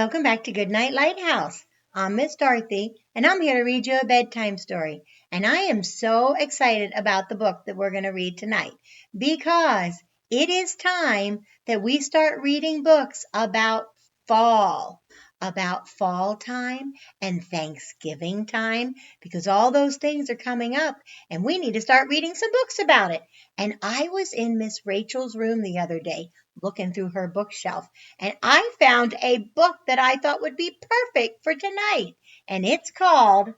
Welcome back to Goodnight Lighthouse. I'm Miss Dorothy, and I'm here to read you a bedtime story. And I am so excited about the book that we're going to read tonight because it is time that we start reading books about fall time and Thanksgiving time, because all those things are coming up and we need to start reading some books about it. And I was in Miss Rachel's room the other day looking through her bookshelf, and I found a book that I thought would be perfect for tonight, and it's called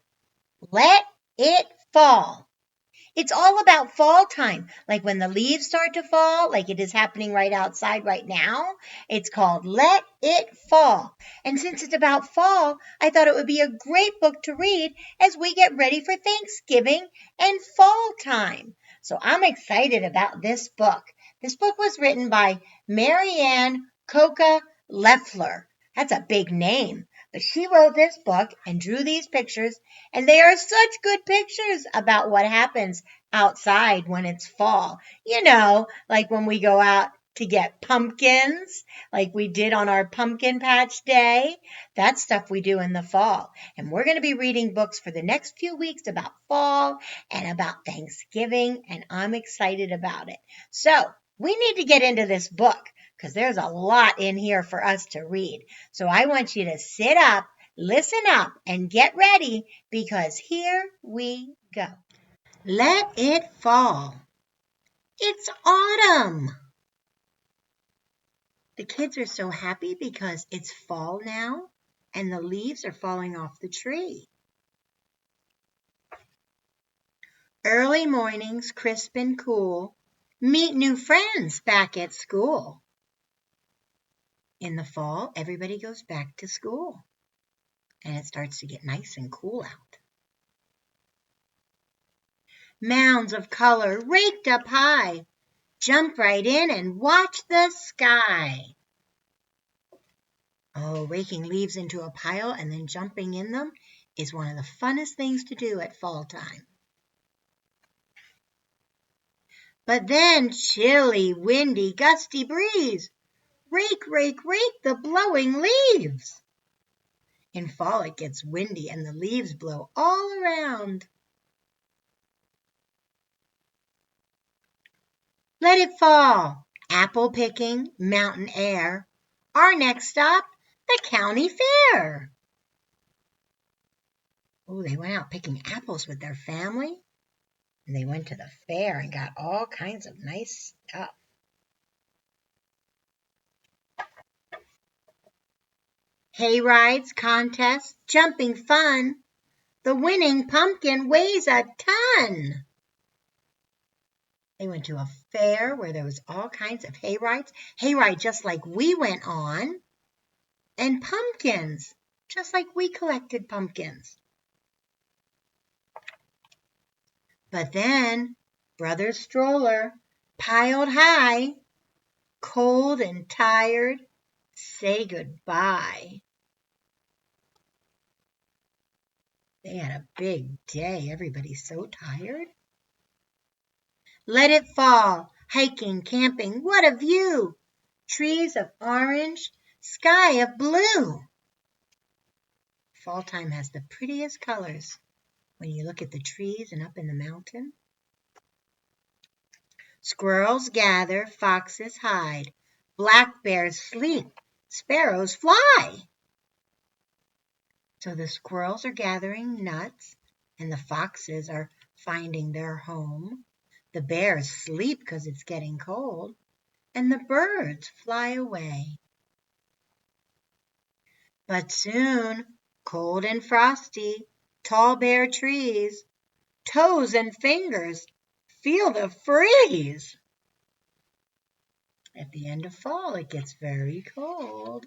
Let It Fall. It's all about fall time, like when the leaves start to fall, like it is happening right outside right now. It's called Let It Fall. And since it's about fall, I thought it would be a great book to read as we get ready for Thanksgiving and fall time. So I'm excited about this book. This book was written by Marianne Coca Leffler. That's a big name. But she wrote this book and drew these pictures, and they are such good pictures about what happens outside when it's fall. Like when we go out to get pumpkins, like we did on our pumpkin patch day. That's stuff we do in the fall. And we're going to be reading books for the next few weeks about fall and about Thanksgiving, and I'm excited about it. So we need to get into this book because there's a lot in here for us to read. So I want you to sit up, listen up, and get ready because here we go. Let it fall. It's autumn. The kids are so happy because it's fall now and the leaves are falling off the tree. Early mornings, crisp and cool, meet new friends back at school. In the fall, everybody goes back to school and it starts to get nice and cool out. Mounds of color raked up high. Jump right in and watch the sky. Oh, raking leaves into a pile and then jumping in them is one of the funnest things to do at fall time. But then chilly, windy, gusty breeze. Rake, rake, rake the blowing leaves. In fall it gets windy and the leaves blow all around. Let it fall. Apple picking, mountain air. Our next stop, the county fair. Oh, they went out picking apples with their family. And they went to the fair and got all kinds of nice stuff. Hay rides, contests, jumping fun. The winning pumpkin weighs a ton. They went to a fair where there was all kinds of hay rides just like we went on, and pumpkins, just like we collected pumpkins. But then Brother Stroller, piled high, cold and tired, say goodbye. They had a big day. Everybody's so tired. Let it fall. Hiking, camping, what a view. Trees of orange, sky of blue. Fall time has the prettiest colors when you look at the trees and up in the mountain. Squirrels gather, foxes hide. Black bears sleep, sparrows fly. So the squirrels are gathering nuts and the foxes are finding their home. The bears sleep because it's getting cold, and the birds fly away. But soon, cold and frosty, tall bare trees, toes and fingers feel the freeze. At the end of fall, it gets very cold.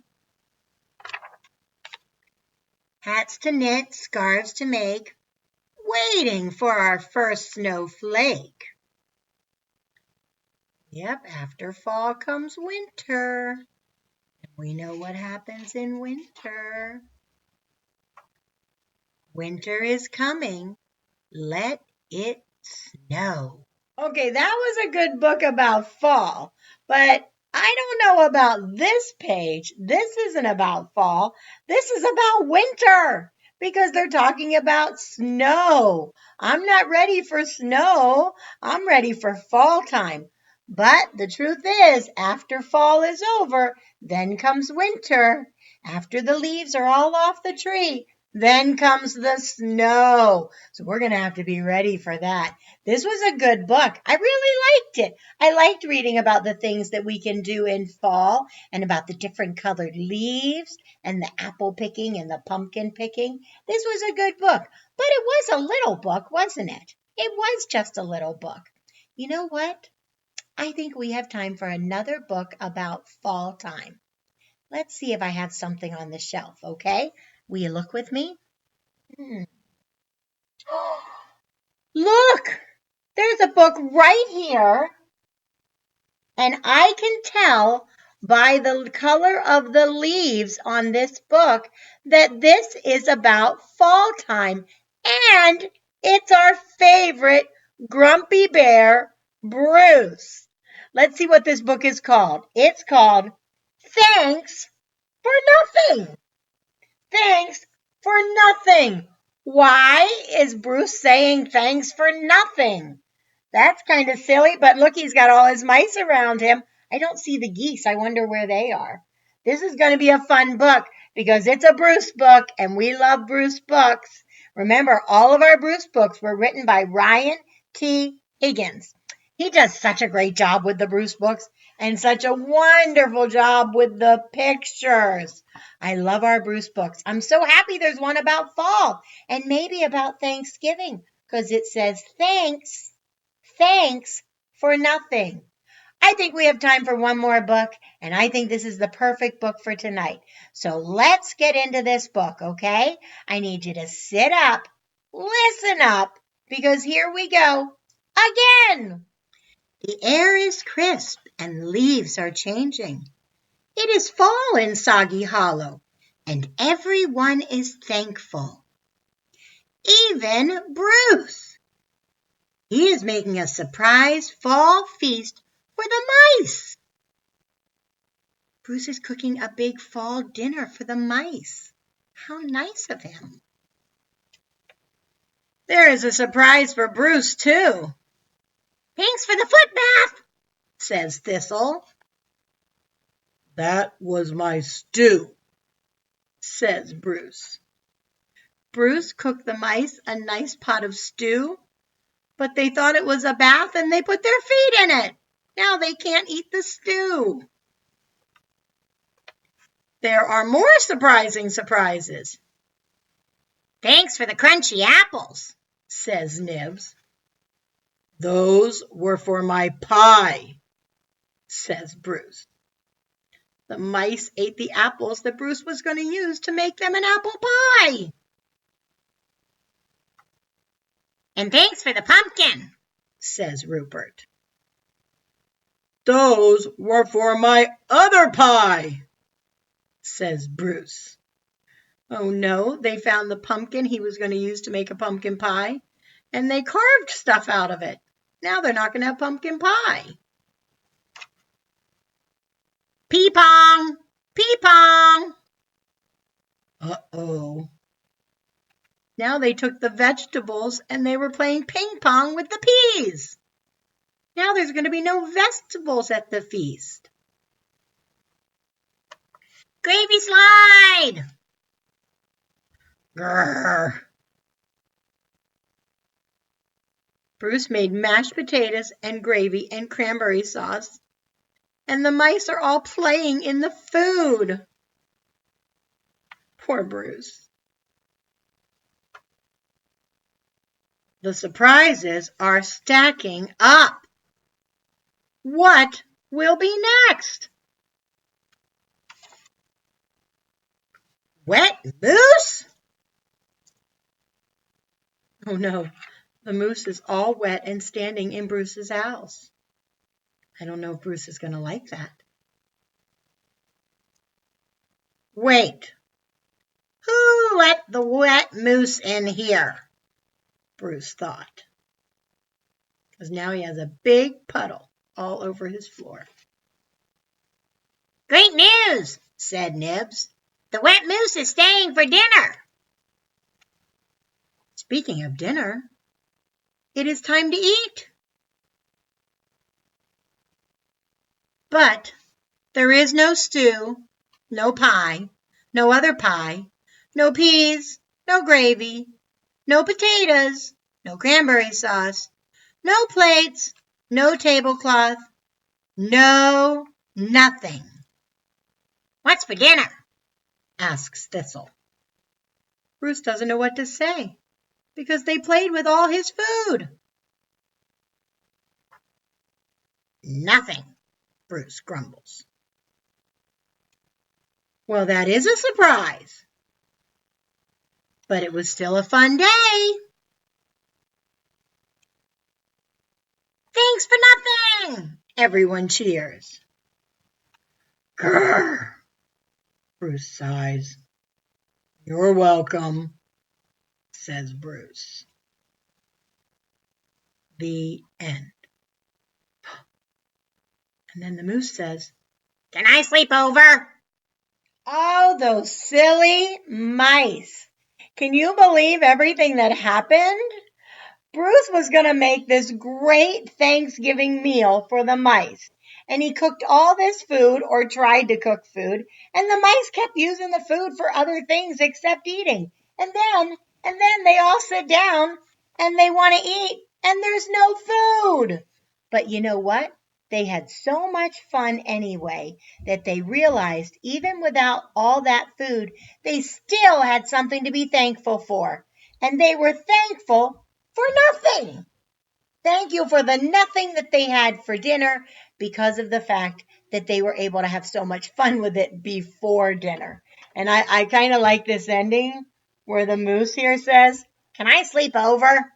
Hats to knit, scarves to make, waiting for our first snowflake. Yep, after fall comes winter. And we know what happens in winter. Winter is coming. Let it snow. Okay, that was a good book about fall. But I don't know about this page. This isn't about fall. This is about winter because they're talking about snow. I'm not ready for snow. I'm ready for fall time. But the truth is, after fall is over, then comes winter. After the leaves are all off the tree, then comes the snow. So we're going to have to be ready for that. This was a good book. I really liked it. I liked reading about the things that we can do in fall and about the different colored leaves and the apple picking and the pumpkin picking. This was a good book, but it was a little book, wasn't it? It was just a little book. You know what? I think we have time for another book about fall time. Let's see if I have something on the shelf, okay? Will you look with me? Look! There's a book right here, and I can tell by the color of the leaves on this book that this is about fall time, and it's our favorite grumpy bear, Bruce. Let's see what this book is called. It's called Thanks for Nothing. Thanks for nothing. Why is Bruce saying thanks for nothing? That's kind of silly, but look, he's got all his mice around him. I don't see the geese. I wonder where they are. This is going to be a fun book because it's a Bruce book and we love Bruce books. Remember, all of our Bruce books were written by Ryan T. Higgins. He does such a great job with the Bruce books and such a wonderful job with the pictures. I love our Bruce books. I'm so happy there's one about fall and maybe about Thanksgiving because it says thanks for nothing. I think we have time for one more book, and I think this is the perfect book for tonight. So let's get into this book, okay? I need you to sit up, listen up, because here we go again. The air is crisp and leaves are changing. It is fall in Soggy Hollow, and everyone is thankful. Even Bruce. He is making a surprise fall feast for the mice. Bruce is cooking a big fall dinner for the mice. How nice of him. There is a surprise for Bruce, too. Thanks for the foot bath, says Thistle. That was my stew, says Bruce. Bruce cooked the mice a nice pot of stew, but they thought it was a bath and they put their feet in it. Now they can't eat the stew. There are more surprising surprises. Thanks for the crunchy apples, says Nibs. Those were for my pie, says Bruce. The mice ate the apples that Bruce was going to use to make them an apple pie. And thanks for the pumpkin, says Rupert. Those were for my other pie, says Bruce. Oh no, they found the pumpkin he was going to use to make a pumpkin pie, and they carved stuff out of it. Now they're not going to have pumpkin pie. Pee-pong! Pee-pong! Uh-oh. Now they took the vegetables and they were playing ping-pong with the peas. Now there's going to be no vegetables at the feast. Gravy slide! Grrr. Bruce made mashed potatoes and gravy and cranberry sauce, and the mice are all playing in the food. Poor Bruce. The surprises are stacking up. What will be next? Wet moose? Oh no, the moose is all wet and standing in Bruce's house. I don't know if Bruce is going to like that. Wait, who let the wet moose in here? Bruce thought, because now he has a big puddle all over his floor. Great news, said Nibs. The wet moose is staying for dinner. Speaking of dinner, it is time to eat. But there is no stew, no pie, no other pie, no peas, no gravy, no potatoes, no cranberry sauce, no plates, no tablecloth, no nothing. What's for dinner? Asks Thistle. Bruce doesn't know what to say because they played with all his food. Nothing, Bruce grumbles. Well, that is a surprise. But it was still a fun day. Thanks for nothing, everyone cheers. Grrr, Bruce sighs. You're welcome, says Bruce. The end. And then the moose says, Can I sleep over? Oh, those silly mice. Can you believe everything that happened? Bruce was going to make this great Thanksgiving meal for the mice. And he cooked all this food, or tried to cook food, and the mice kept using the food for other things except eating. And then they all sit down and they want to eat, and there's no food. But you know what? They had so much fun anyway that they realized even without all that food, they still had something to be thankful for. And they were thankful for nothing. Thank you for the nothing that they had for dinner because of the fact that they were able to have so much fun with it before dinner. And I kind of like this ending where the moose here says, Can I sleep over?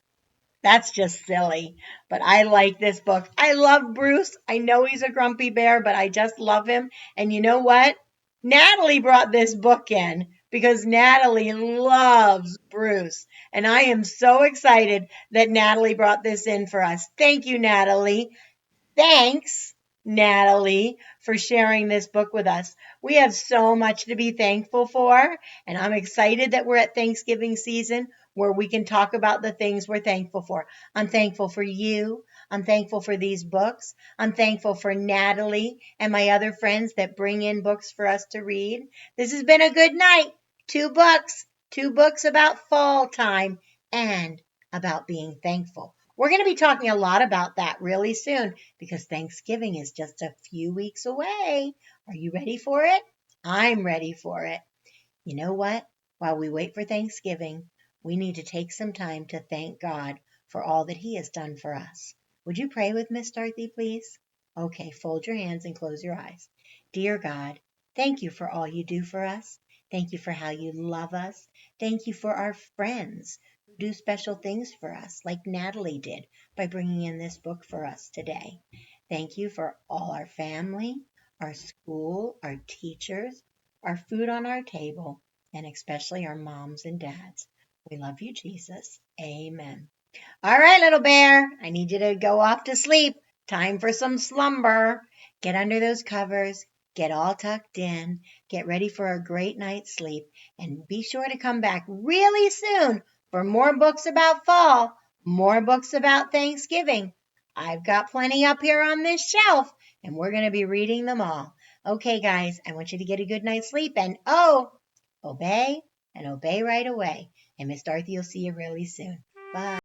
That's just silly. But I like this book. I love Bruce. I know he's a grumpy bear, but I just love him. And you know what? Natalie brought this book in because Natalie loves Bruce. And I am so excited that Natalie brought this in for us. Thank you, Natalie. Thanks, Natalie, for sharing this book with us. We have so much to be thankful for, and I'm excited that we're at Thanksgiving season where we can talk about the things we're thankful for. I'm thankful for you. I'm thankful for these books. I'm thankful for Natalie and my other friends that bring in books for us to read. This has been a good night. 2 books about fall time and about being thankful. We're going to be talking a lot about that really soon because Thanksgiving is just a few weeks away. Are you ready for it? I'm ready for it. You know what? While we wait for Thanksgiving, we need to take some time to thank God for all that He has done for us. Would you pray with Miss Dorothy, please? Okay, fold your hands and close your eyes. Dear God, thank you for all you do for us. Thank you for how you love us. Thank you for our friends who do special things for us, like Natalie did by bringing in this book for us today. Thank you for all our family, our school, our teachers, our food on our table, and especially our moms and dads. We love you, Jesus. Amen. All right, little bear, I need you to go off to sleep. Time for some slumber. Get under those covers, get all tucked in, get ready for a great night's sleep, and be sure to come back really soon for more books about fall, more books about Thanksgiving. I've got plenty up here on this shelf, and we're going to be reading them all. Okay, guys, I want you to get a good night's sleep, and obey, and obey right away. And Miss Dorothy will see you really soon. Bye.